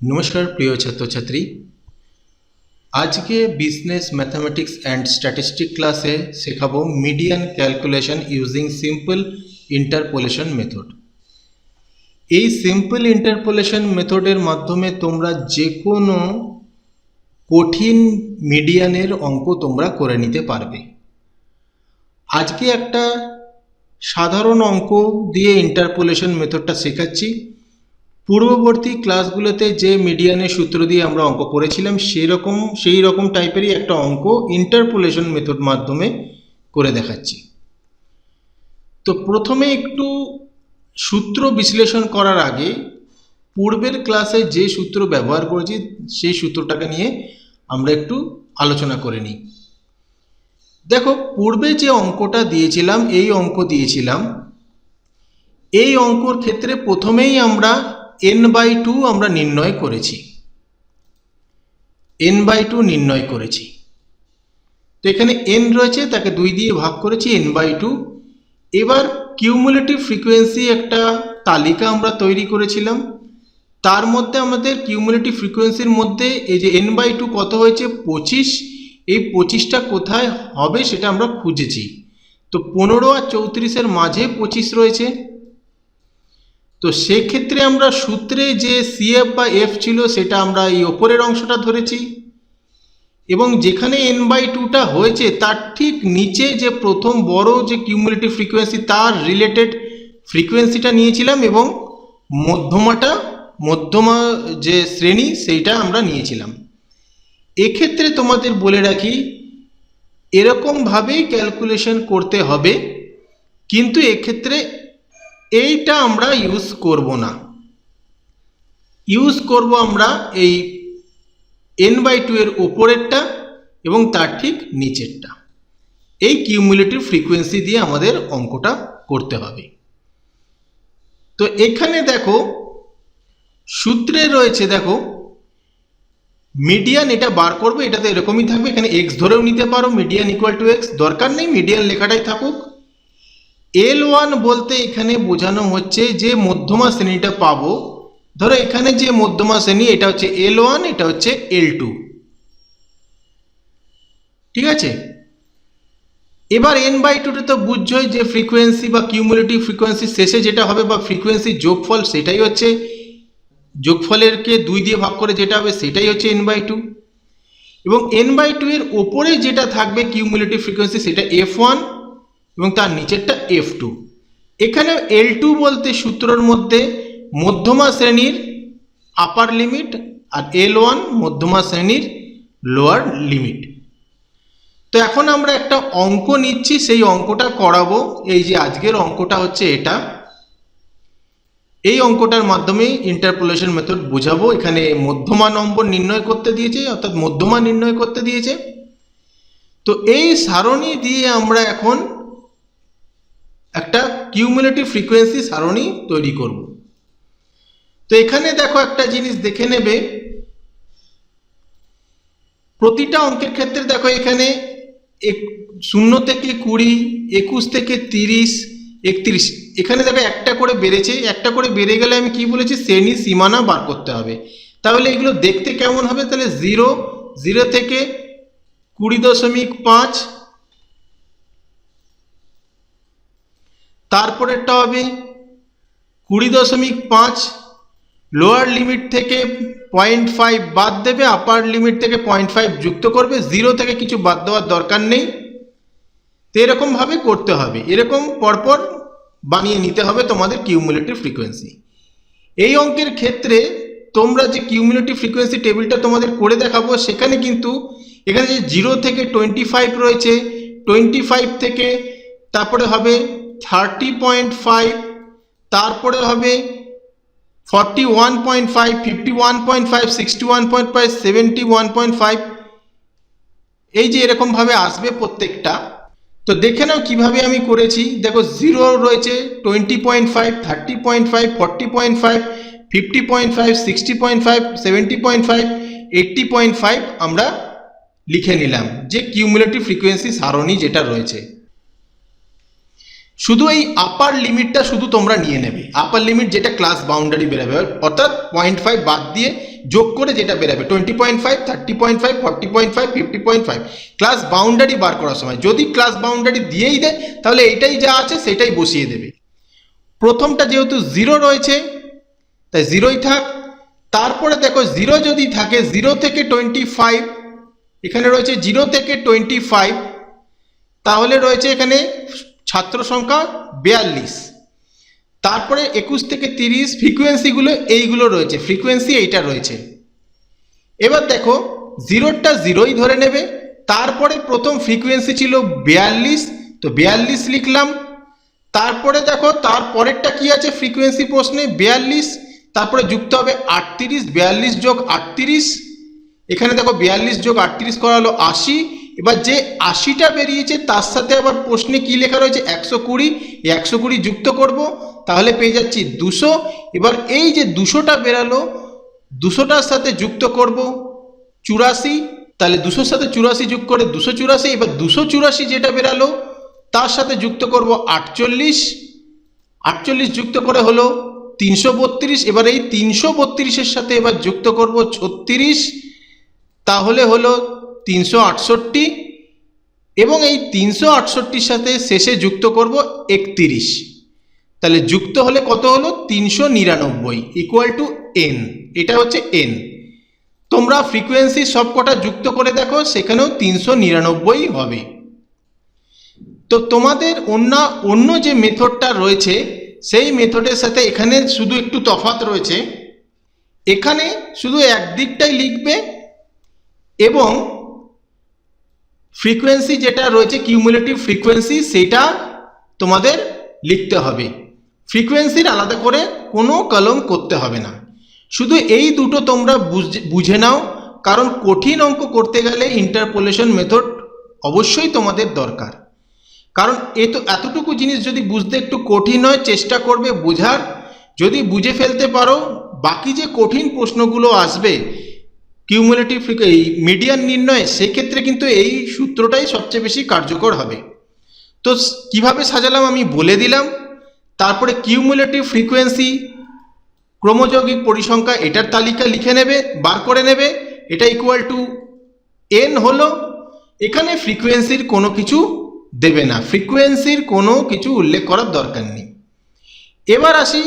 নমস্কার প্রিয় ছাত্রছাত্রী, আজকে বিজনেস ম্যাথামেটিক্স অ্যান্ড স্ট্যাটিস্টিক ক্লাসে শেখাবো median calculation using simple interpolation method. এই সিম্পল ইন্টারপোলেশন মেথডের মাধ্যমে তোমরা যে কোনো কঠিন মিডিয়ানের অঙ্ক তোমরা করে নিতে পারবে। আজকে একটা সাধারণ অঙ্ক দিয়ে ইন্টারপোলেশন মেথডটা শেখাচ্ছি। পূর্ববর্তী ক্লাসগুলোতে যে মিডিয়ানের সূত্র দিয়ে আমরা অঙ্ক করেছিলাম সেই রকম টাইপেরই একটা অঙ্ক ইন্টারপোলেশন মেথড মাধ্যমে করে দেখাচ্ছি। তো প্রথমে একটু সূত্র বিশ্লেষণ করার আগে পূর্বের ক্লাসে যে সূত্র ব্যবহার করেছি সেই সূত্রটাকে নিয়ে আমরা একটু আলোচনা করে নিই। দেখো, পূর্বে যে অঙ্কটা দিয়েছিলাম, এই অঙ্কর ক্ষেত্রে প্রথমেই আমরা n/2 আমরা নির্ণয় করেছি। n/2 নির্ণয় করেছি। তো এখানে n রয়েছে, তাকে 2 দিয়ে ভাগ করেছি n/2। এবার কিউমুলেটিভ ফ্রিকোয়েন্সি একটা তালিকা আমরা তৈরি করেছিলাম। তার মধ্যে আমাদের কিউমুলেটিভ ফ্রিকোয়েন্সির মধ্যে এই যে n/2 কত হয়েছে 25, এই 25টা কোথায় হবে সেটা আমরা খুঁজেছি। তো 15 আর 34-এর মাঝে 25 রয়েছে। তো সেক্ষেত্রে আমরা সূত্রে যে CF বা F ছিল সেটা আমরা এই ওপরের অংশটা ধরেছি, এবং যেখানে n/2টা হয়েছে তার ঠিক নিচে যে প্রথম বড় যে কিউমুলেটিভ ফ্রিকোয়েন্সি তার রিলেটেড ফ্রিকোয়েন্সিটা নিয়েছিলাম, এবং মধ্যমা যে শ্রেণী সেইটা আমরা নিয়েছিলাম। এক্ষেত্রে তোমাদের বলে রাখি, এরকমভাবেই ক্যালকুলেশন করতে হবে, কিন্তু এক্ষেত্রে এইটা আমরা ইউজ করব না। ইউজ করব আমরা এই n/2 এর ওপরেরটা এবং তার ঠিক নিচেরটা। এই কিউমুলেটিভ ফ্রিকোয়েন্সি দিয়ে আমাদের অঙ্কটা করতে হবে। তো এখানে দেখো সূত্রে রয়েছে, দেখো মিডিয়ান এটা বার করবে, এটা তো এরকমই থাকবে, এখানে x ধরেও নিতে পারো, মিডিয়ান ইকুয়াল টু x, দরকার নেই মিডিয়ান লেখাটাই থাকুক। L1 বলতে এখানে বোঝানো হচ্ছে যে মধ্যমা শ্রেণীটা পাবো। ধরো এখানে যে মধ্যমা শ্রেণী এটা হচ্ছে L1, এটা হচ্ছে L2, ঠিক আছে। এবার n/2টা তো বুঝছোই যে ফ্রিকোয়েন্সি বা কিউমুলেটিভ ফ্রিকোয়েন্সি শেষে যেটা হবে বা ফ্রিকোয়েন্সির যোগফল সেটাই হচ্ছে, যোগফলেরকে 2 দিয়ে ভাগ করে যেটা হবে সেটাই হচ্ছে n/2, এবং n/2 এর ওপরে যেটা থাকবে কিউমুলেটিভ ফ্রিকোয়েন্সি সেটা F1 এবং তার নিচেরটা F2। এখানে L2 বলতে সূত্রের মধ্যে মধ্যমা শ্রেণীর আপার লিমিট আর L1 মধ্যমা শ্রেণীর লোয়ার লিমিট। তো এখন আমরা একটা অঙ্ক নিচ্ছি, সেই অঙ্কটা করাবো। এই যে আজকের অঙ্কটা হচ্ছে এটা, এই অঙ্কটার মাধ্যমে ইন্টারপোলেশন মেথড বোঝাবো। এখানে মধ্যমা নম্বর নির্ণয় করতে দিয়েছে, অর্থাৎ মধ্যমা নির্ণয় করতে দিয়েছে। তো এই সারণী দিয়ে আমরা এখন একটা কিউমুলেটিভ ফ্রিকোয়েন্সি সারণী তৈরি করব। তো এখানে দেখো একটা জিনিস দেখে নেবে, প্রতিটা অঙ্কের ক্ষেত্রে দেখো এখানে 0 থেকে 20, 21 থেকে 30, 31, এখানে দেখো একটা করে বেড়েছে। একটা করে বেড়ে গেলে আমি কি বলেছি, শ্রেণী সীমানা বার করতে হবে। তাহলে এগুলো দেখতে কেমন হবে, তাহলে 0 থেকে 20.5, তারপরেরটা হবে 20.5, লোয়ার লিমিট থেকে 0.5 বাদ দেবে, আপার লিমিট থেকে 0.5 যুক্ত করবে, 0 থেকে কিছু বাদ দেওয়ার দরকার নেই। তো এরকমভাবে করতে হবে, এরকম পরপর বানিয়ে নিতে হবে তোমাদের কিউমুলেটিভ ফ্রিকোয়েন্সি। এই অঙ্কের ক্ষেত্রে তোমরা যে কিউমুলেটিভ ফ্রিকোয়েন্সি টেবিলটা তোমাদের করে দেখাবো, সেখানে কিন্তু এখানে যে 0 থেকে 25 রয়েছে, 25 থেকে তারপরে হবে 30.5, তারপরে হবে 41.5, 51.5, 61.5, 71.5, এই যে এরকমভাবে আসবে প্রত্যেকটা। তো দেখে নাও কিভাবে আমি করেছি। দেখো 0 রয়েছে, 20.5, 30.5, 40.5, 50.5, 60.5, 70.5, 80.5 আমরা লিখে নিলাম যে কিউমুলেটিভ ফ্রিকোয়েন্সি সারণী যেটা রয়েছে। শুধু এই আপার লিমিটটা শুধু তোমরা নিয়ে নেবে, আপার লিমিট যেটা ক্লাস বাউন্ডারি বেরোবে, অর্থাৎ 0.5 বাদ দিয়ে যোগ করে যেটা বেরাবে 20.5, 30.5, 40.5, 50.5 ক্লাস বাউন্ডারি বার করার সময় যদি ক্লাস বাউন্ডারি দিয়েই দেয় তাহলে এইটাই যা আছে সেটাই বসিয়ে দেবে। প্রথমটা যেহেতু 0 রয়েছে তাই 0ই থাক। তারপরে দেখো 0 যদি থাকে 0 থেকে 25, এখানে রয়েছে 0 থেকে 25, তাহলে রয়েছে এখানে ছাত্র সংখ্যা 42। তারপরে 21 থেকে 30 ফ্রিকোয়েন্সিগুলো এইগুলো রয়েছে, ফ্রিকোয়েন্সি এইটা রয়েছে। এবার দেখো 0টা 0ই ধরে নেবে, তারপরে প্রথম ফ্রিকোয়েন্সি ছিল 42, তো 42 লিখলাম। তারপরে দেখো তারপরেরটা কি আছে ফ্রিকোয়েন্সি প্রশ্নে 42, তারপরে যুক্ত হবে 38, 42 যোগ 38, এখানে দেখো 42 যোগ 38 করা হলো 80। এবার যে 80টা বেরিয়েছে তার সাথে আবার প্রশ্নে কি লেখা রয়েছে 120, এই 120 যুক্ত করব, তাহলে পেয়ে যাচ্ছি 200। এবার এই যে 200টা বেরালো 200টার সাথে যুক্ত করব 84, তাহলে 200-র সাথে 84 যোগ করে 284। এবার 284 যেটা বেরালো তার সাথে যুক্ত করব 48, 48 যুক্ত করে হলো 332। এবার এই 332-এর সাথে এবার যুক্ত করব 36, তাহলে হলো 368, এবং এই 368-র সাথে শেষে যুক্ত করব 31, তাহলে যুক্ত হলে কত হলো 399 ইকুয়াল টু n। এটা হচ্ছে n। তোমরা ফ্রিকোয়েন্সি সবকটা যুক্ত করে দেখো সেখানেও 399 হবে। তো তোমাদের অন্য যে মেথডটা রয়েছে সেই মেথডের সাথে এখানে শুধু একটু তফাৎ রয়েছে, এখানে শুধু একদিকটাই লিখবে এবং ফ্রিকোয়েন্সি যেটা রয়েছে কিউমুলেটিভ ফ্রিকোয়েন্সি সেটা তোমাদের লিখতে হবে, ফ্রিকোয়েন্সির আলাদা করে কোনো কলম করতে হবে না। শুধু এই দুটো তোমরা বুঝে নাও, কারণ কঠিন অঙ্ক করতে গেলে ইন্টারপোলেশন মেথড অবশ্যই তোমাদের দরকার। কারণ এতটুকু জিনিস যদি বুঝতে একটু কঠিন হয় চেষ্টা করবে বোঝার, যদি বুঝে ফেলতে পারো বাকি যে কঠিন প্রশ্নগুলো আসবে কিউমুলেটিভ এই মিডিয়ান নির্ণয়, সেক্ষেত্রে কিন্তু এই সূত্রটাই সবচেয়ে বেশি কার্যকর হবে। তো কিভাবে সাজালাম আমি বলে দিলাম। তারপরে কিউমুলেটিভ ফ্রিকোয়েন্সি ক্রমযৌগিক পরিসংখ্যা এটার তালিকা লিখে নেবে, বার করে নেবে, এটা ইকুয়াল টু n হলো। এখানে ফ্রিকোয়েন্সির কোনো কিছু দেবে না, ফ্রিকোয়েন্সির কোনো কিছু উল্লেখ করার দরকার নেই। এবার আসি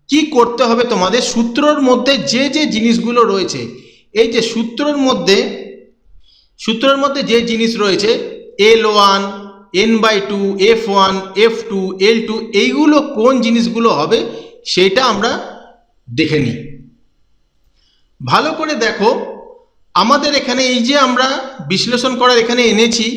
কি করতে হবে তোমাদের সূত্রর মধ্যে যে যে জিনিসগুলো রয়েছে, এই যে সূত্রের মধ্যে যে জিনিস রয়েছে L1, n/2, F1, F2, L2, এইগুলো কোন জিনিসগুলো হবে সেটা আমরা দেখে নিই। ভালো করে দেখো, আমাদের এখানে এই যে আমরা বিশ্লেষণ করার এখানে এনেছি,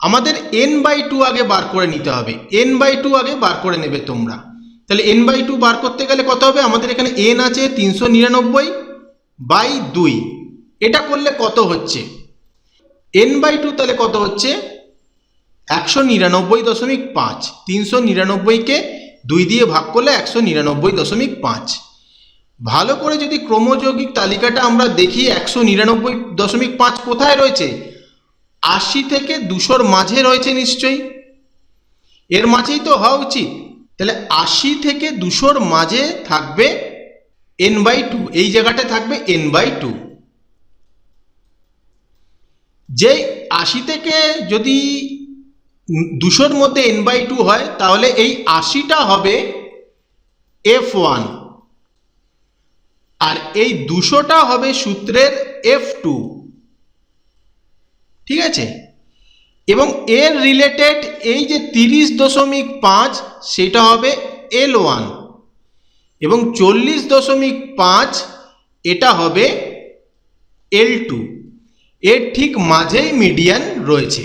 আমাদের n/2 আগে বার করে নিতে হবে, n/2 আগে বার করে নেবে তোমরা। তাহলে n/2 বার করতে গেলে কত হবে, আমাদের এখানে n আছে 399/2, এটা করলে কত হচ্ছে n/2, তাহলে কত হচ্ছে 199.5, 399কে 2 দিয়ে ভাগ করলে 199.5। ভালো করে যদি ক্রমযৌগিক তালিকাটা আমরা দেখি 199.5 কোথায় রয়েছে, 80 থেকে 200-র মাঝে রয়েছে নিশ্চয়ই, এর মাঝেই তো হওয়া উচিত। তাহলে 80 থেকে 200-র মাঝে থাকবে n/2, এই জায়গাটায় থাকবে n/2। যে 80 থেকে যদি 200-র মধ্যে n/2 হয় তাহলে এই 80টা হবে F1 আর এই 200টা হবে সূত্রের F2, ঠিক আছে। এবং এর রিলেটেড এই যে 30.5 সেটা হবে L1 এবং 40.5 এটা হবে L2, এর ঠিক মাঝেই মিডিয়ান রয়েছে।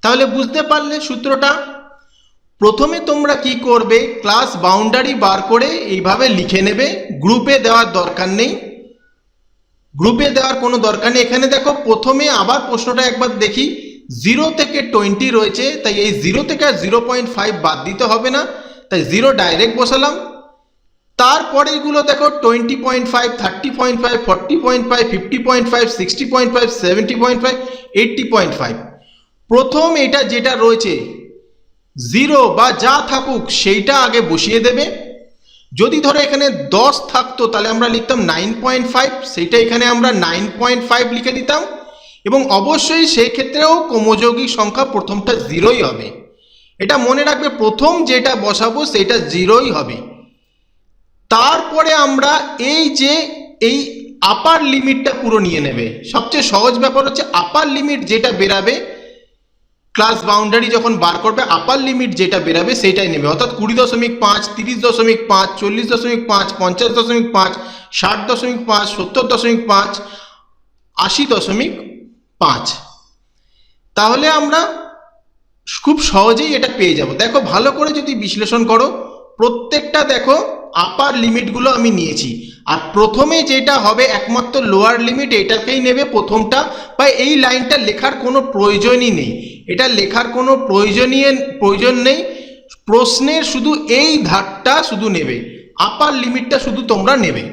তাহলে বুঝতে পারলে সূত্রটা। প্রথমে তোমরা কি করবে, ক্লাস বাউন্ডারি বার করে এইভাবে লিখে নেবে, গ্রুপে দেওয়ার দরকার নেই, গ্রুপে দেওয়ার কোনো দরকার নেই। এখানে দেখো প্রথমে আবার প্রশ্নটা একবার দেখি, 0 থেকে 20 রয়েছে, তাই এই 0 থেকে আর 0.5 বাদ দিতে হবে না, তাই 0 ডাইরেক্ট বসালাম। তারপরে এগুলো দেখো 20.5, 30.5, 40.5, 50.5, 60.5, 70.5, 80.5। প্রথম এটা যেটা রয়েছে 0 বা যা থাকুক সেইটা আগে বসিয়ে দেবে, যদি ধরো এখানে 10 থাকতো তাহলে আমরা লিখতাম 9.5, সেইটা এখানে আমরা 9.5 লিখে দিতাম, এবং অবশ্যই সেই ক্ষেত্রেও ক্রমযৌগিক সংখ্যা প্রথমটা 0ই হবে। এটা মনে রাখবে, প্রথম যেটা বসাবো সেটা 0ই হবে। তারপরে আমরা এই আপার লিমিটটা পুরো নিয়ে নেবে। সবচেয়ে সহজ ব্যাপার হচ্ছে আপার লিমিট যেটা বেরাবে, ক্লাস বাউন্ডারি যখন বার করবে আপার লিমিট যেটা বেরাবে সেটাই নেবে, অর্থাৎ 20.5, 30.5, 40.5, 50.5, 60.5, 70.5, 80.5। তাহলে আমরা খুব সহজেই এটা পেয়ে যাব। দেখো ভালো করে যদি বিশ্লেষণ করো, প্রত্যেকটা দেখো আপার লিমিটগুলো আমি নিয়েছি, আর প্রথমে যেটা হবে একমাত্র লোয়ার লিমিট এটাকেই নেবে প্রথমটা, বা এই লাইনটা লেখার কোনো প্রয়োজনই নেই, এটা লেখার কোনো প্রয়োজন নেই। প্রশ্নের শুধু এই ধারটা শুধু নেবে, আপার লিমিটটা শুধু তোমরা নেবে,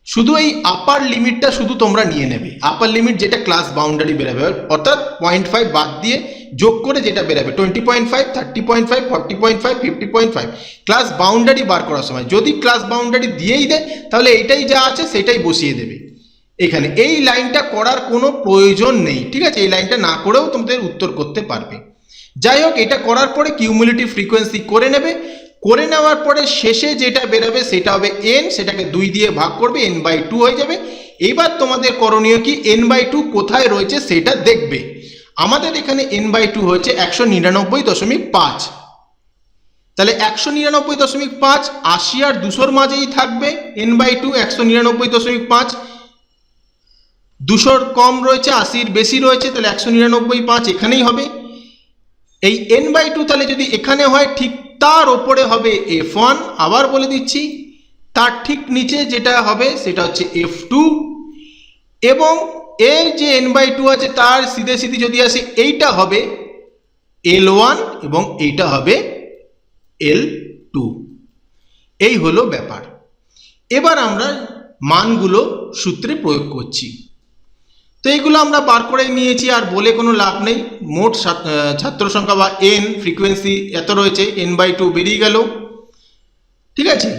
শুধু এই আপার লিমিটটা শুধু তোমরা নিয়ে নেবে। আপার লিমিট যেটা ক্লাস বাউন্ডারি বেরাবে, অর্থাৎ 0.5 বাদ দিয়ে যোগ করে যেটা বেরাবে 20.5, 30.5, 40.5, 50.5 ক্লাস বাউন্ডারি বার করার সময়। যদি ক্লাস বাউন্ডারি দিয়েই দেয় তাহলে এইটাই যা আছে সেটাই বসিয়ে দেবে এখানে। এই লাইনটা করার কোনো প্রয়োজন নেই, ঠিক আছে? এই লাইনটা না করেও তোমাদের উত্তর করতে পারবে। যাই হোক, এটা করার পরে কিউমুলেটিভ ফ্রিকোয়েন্সি করে নেবে। করে নেওয়ার পরে শেষে যেটা বেরোবে সেটা হবে n, সেটাকে 2 দিয়ে ভাগ করবে, n/2 হয়ে যাবে। এবার তোমাদের করণীয় কি, n/2 কোথায় রয়েছে সেটা দেখবে। আমাদের এখানে n/2 হয়েছে 199.5, তাহলে 199.5 80 আর 200-র মাঝেই থাকবে। n/2 199.5, 200-র কম রয়েছে, 80-র বেশি রয়েছে, তাহলে 199.5 এখানেই হবে। এই n/2 তাহলে যদি এখানে হয়, ঠিক তার ওপরে হবে f1। আবার বলে দিচ্ছি, তার ঠিক নিচে যেটা হবে সেটা হচ্ছে f2, এবং এর যে n/2 আছে তার সিধে সিধি যদি আসে এইটা হবে l1 এবং এইটা হবে l2। এই হলো ব্যাপার। এবার আমরা মানগুলো সূত্রে প্রয়োগ করছি। তো এইগুলো আমরা বার করে নিয়েছি, আর বলে কোনো লাভ নেই। মোট ছাত্র সংখ্যা বা n ফ্রিকোয়েন্সি এত রয়েছে, n/2 বেরিয়ে গেল, ঠিক আছে?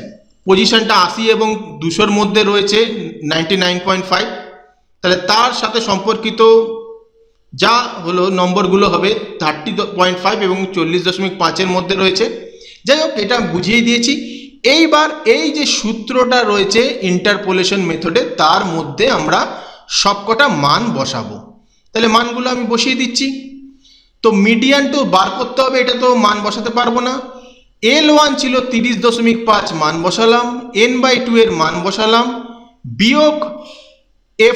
পজিশনটা 80 এবং 200-র মধ্যে রয়েছে 99.5, তাহলে তার সাথে সম্পর্কিত যা হলো নম্বরগুলো হবে 30.5 এবং 40.5-এর মধ্যে রয়েছে। যাই হোক, এটা বুঝিয়ে দিয়েছি। এইবার এই যে সূত্রটা রয়েছে ইন্টারপোলেশন মেথডে, তার মধ্যে আমরা সবকটা মান বসাবো। তাহলে মানগুলো আমি বসিয়ে দিচ্ছি। তো মিডিয়ান তো বার করতে হবে, এটা তো মান বসাতে পারবো না। l1 ছিল 30.5, মান বসালাম, n/2 এর মান বসালাম, বিয়োগ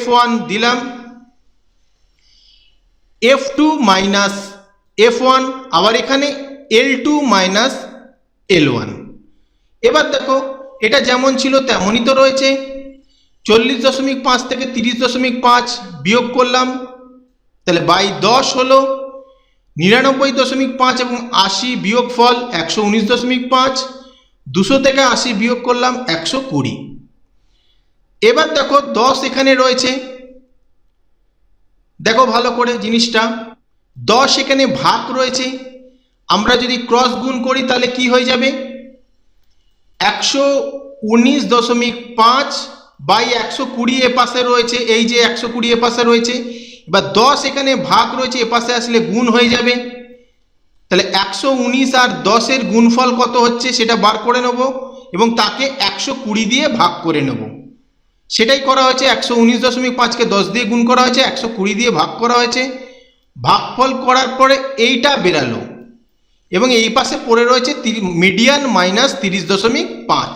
f1 দিলাম, f2 মাইনাস f1, আবার এখানে l2 মাইনাস l1। এবার দেখো এটা যেমন ছিল তেমনই তো রয়েছে। 40.5 থেকে 30.5 বিয়োগ করলাম, তাহলে বাই 10 হলো 99.5 এবং 80 বিয়োগ ফল 119.5, 200 থেকে 80 বিয়োগ করলাম 120। এবার দেখো 10 এখানে রয়েছে, দেখো ভালো করে জিনিসটা, 10 এখানে ভাগ রয়েছে। আমরা যদি ক্রস গুণ করি তাহলে কি হয়ে যাবে, 119.5 বাই 120 এ পাশে রয়েছে, এই যে 120 এ পাশে রয়েছে। এবার 10 এখানে ভাগ রয়েছে, এ পাশে আসলে গুণ হয়ে যাবে। তাহলে 119 আর 10-এর গুণফল কত হচ্ছে সেটা বার করে নেব, এবং তাকে 120 দিয়ে ভাগ করে নেব। সেটাই করা হয়েছে, 119.5কে 10 দিয়ে গুণ করা হয়েছে, 120 দিয়ে ভাগ করা হয়েছে। ভাগফল করার পরে এইটা বেরালো, এবং এই পাশে পড়ে রয়েছে মিডিয়ান মাইনাস 30.5।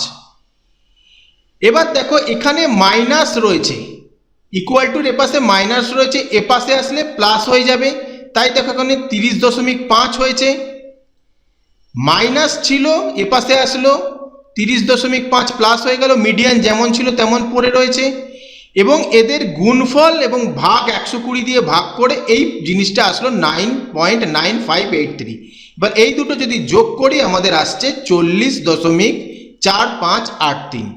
এবার দেখো এখানে মাইনাস রয়েছে, ইকুয়াল টুর এপাশে মাইনাস রয়েছে, এপাশে আসলে প্লাস হয়ে যাবে। তাই দেখো এখানে 30.5 হয়েছে, মাইনাস ছিল এপাশে আসলো 30.5 প্লাস হয়ে গেল, মিডিয়ান যেমন ছিল তেমন পড়ে রয়েছে, এবং এদের গুণফল এবং ভাগ 120 দিয়ে ভাগ করে এই জিনিসটা আসলো 9.9583। এবার এই দুটো যদি যোগ করি আমাদের আসছে 40.4583,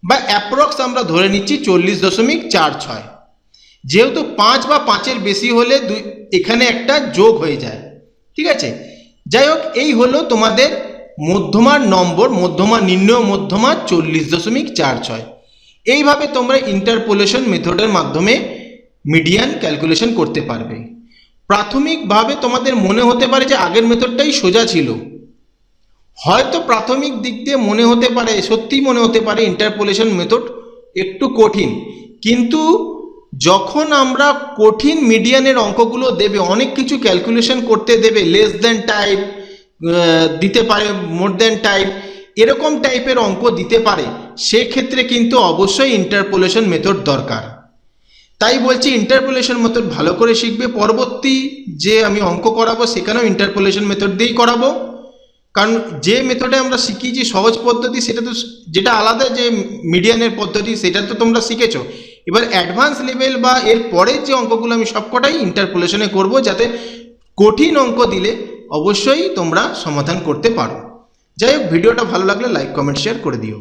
বা অ্যাপ্রক্স আমরা ধরে নিচ্ছি 40.46। যেহেতু 5 বা 5-এর বেশি হলে এখানে একটা যোগ হয়ে যায়, ঠিক আছে? যাই হোক, এই হলো তোমাদের মধ্যমার নম্বর, মধ্যমা নির্ণয় মধ্যমা 40.46। এইভাবে তোমরা ইন্টারপোলেশন মেথডের মাধ্যমে মিডিয়ান ক্যালকুলেশন করতে পারবে। প্রাথমিকভাবে তোমাদের মনে হতে পারে যে আগের মেথডটাই সোজা ছিল, হয়তো প্রাথমিক দিক দিয়ে মনে হতে পারে, সত্যিই মনে হতে পারে ইন্টারপোলেশন মেথড একটু কঠিন, কিন্তু যখন আমরা কঠিন মিডিয়ানের অঙ্কগুলো দেবে, অনেক কিছু ক্যালকুলেশন করতে দেবে, লেস দেন টাইপ দিতে পারে, মোর দেন টাইপ, এরকম টাইপের অঙ্ক দিতে পারে, সেক্ষেত্রে কিন্তু অবশ্যই ইন্টারপোলেশন মেথড দরকার। তাই বলছি ইন্টারপোলেশন মেথড ভালো করে শিখবে, পরবর্তী যে আমি অঙ্ক করাবো সেখানেও ইন্টারপোলেশন মেথড দিয়েই করাবো। কারণ যে মেথডে আমরা শিখি যে সহজ পদ্ধতি, সেটা তো যেটা আলাদা, যে মিডিয়ানের পদ্ধতি সেটা তো তোমরা শিখেছো। এবার অ্যাডভান্স লেভেল বা এর পরের যে অঙ্কগুলো আমি সবকটাই ইন্টারপোলেশনে করব, যাতে কঠিন অঙ্ক দিলে অবশ্যই তোমরা সমাধান করতে পারো। যাই হোক, ভিডিওটা ভালো লাগলে লাইক কমেন্ট শেয়ার করে দিও।